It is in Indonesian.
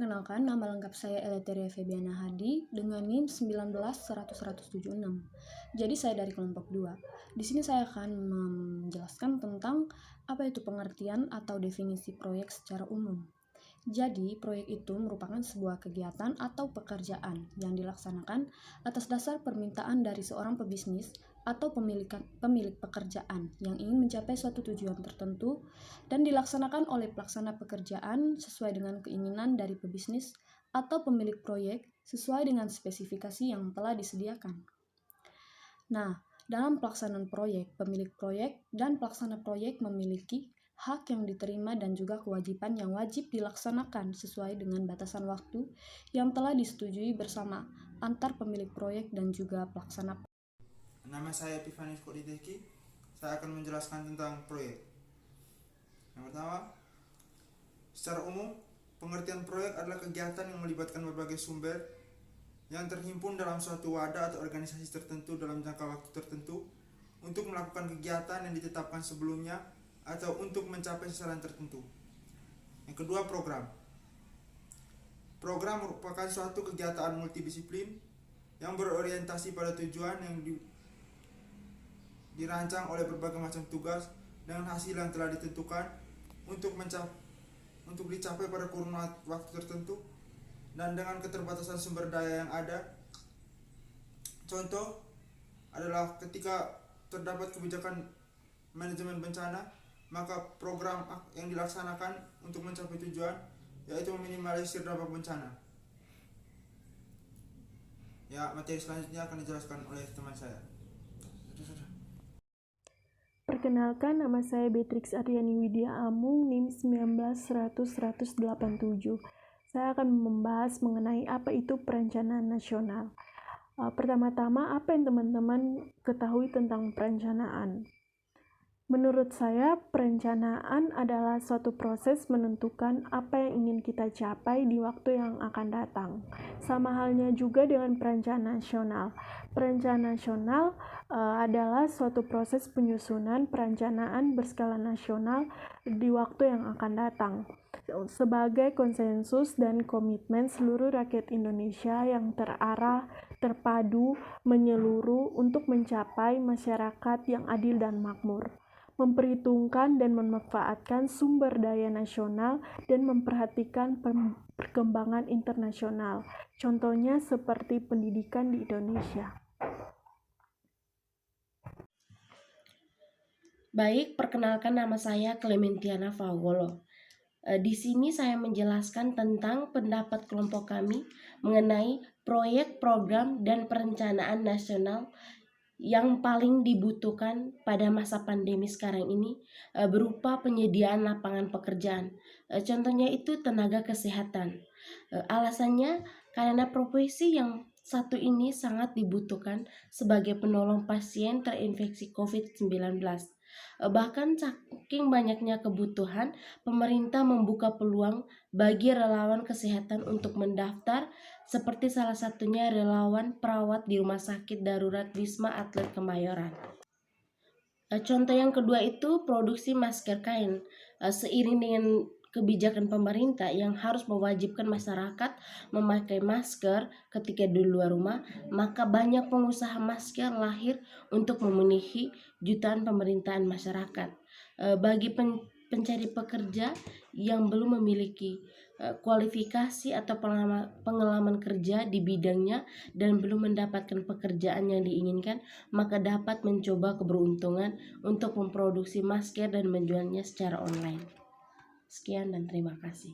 Perkenalkan, nama lengkap saya Eleuteria Febiana Hadi dengan NIM 19-100-176. Jadi saya dari kelompok 2. Di sini saya akan menjelaskan tentang apa itu pengertian atau definisi proyek secara umum. Jadi, proyek itu merupakan sebuah kegiatan atau pekerjaan yang dilaksanakan atas dasar permintaan dari seorang pebisnis atau pemilik pekerjaan yang ingin mencapai suatu tujuan tertentu dan dilaksanakan oleh pelaksana pekerjaan sesuai dengan keinginan dari pebisnis atau pemilik proyek sesuai dengan spesifikasi yang telah disediakan. Nah, dalam pelaksanaan proyek, pemilik proyek dan pelaksana proyek memiliki hak yang diterima dan juga kewajiban yang wajib dilaksanakan sesuai dengan batasan waktu yang telah disetujui bersama antar pemilik proyek dan juga pelaksana. Nama saya Epifanis Koditeki. Saya akan menjelaskan tentang proyek. Yang pertama, secara umum, pengertian proyek adalah kegiatan yang melibatkan berbagai sumber yang terhimpun dalam suatu wadah atau organisasi tertentu dalam jangka waktu tertentu untuk melakukan kegiatan yang ditetapkan sebelumnya atau untuk mencapai sasaran tertentu. Yang kedua, program. Program merupakan suatu kegiatan multidisiplin yang berorientasi pada tujuan yang dirancang oleh berbagai macam tugas dengan hasil yang telah ditentukan untuk dicapai pada kurun waktu tertentu dan dengan keterbatasan sumber daya yang ada. Contoh adalah ketika terdapat kebijakan manajemen bencana, maka program yang dilaksanakan untuk mencapai tujuan yaitu meminimalisir dampak bencana. Ya, materi selanjutnya akan dijelaskan oleh teman saya. Perkenalkan, nama saya Beatrix Aryani Widya Amung, NIM 19-100-187. Saya akan membahas mengenai apa itu perencanaan nasional. Pertama-tama, apa yang teman-teman ketahui tentang perencanaan? Menurut saya, perencanaan adalah suatu proses menentukan apa yang ingin kita capai di waktu yang akan datang. Sama halnya juga dengan perencanaan nasional. Perencanaan nasional adalah suatu proses penyusunan perencanaan berskala nasional di waktu yang akan datang sebagai konsensus dan komitmen seluruh rakyat Indonesia yang terarah, terpadu, menyeluruh untuk mencapai masyarakat yang adil dan makmur, memperhitungkan dan memanfaatkan sumber daya nasional dan memperhatikan perkembangan internasional. Contohnya seperti pendidikan di Indonesia. Baik, perkenalkan nama saya Clementiana Faugolo. Di sini saya menjelaskan tentang pendapat kelompok kami mengenai proyek, program, dan perencanaan nasional yang paling dibutuhkan pada masa pandemi sekarang ini berupa penyediaan lapangan pekerjaan. Contohnya itu tenaga kesehatan. Alasannya karena profesi yang satu ini sangat dibutuhkan sebagai penolong pasien terinfeksi COVID-19. Bahkan saking banyaknya kebutuhan, pemerintah membuka peluang bagi relawan kesehatan untuk mendaftar, seperti salah satunya relawan perawat di Rumah Sakit Darurat Wisma Atlet Kemayoran. Contoh yang kedua itu produksi masker kain. Seiring dengan kebijakan pemerintah yang harus mewajibkan masyarakat memakai masker ketika di luar rumah, maka banyak pengusaha masker lahir untuk memenuhi jutaan pemerintahan masyarakat. Bagi pencari pekerja yang belum memiliki kualifikasi atau pengalaman kerja di bidangnya dan belum mendapatkan pekerjaan yang diinginkan, maka dapat mencoba keberuntungan untuk memproduksi masker dan menjualnya secara online. Sekian dan terima kasih.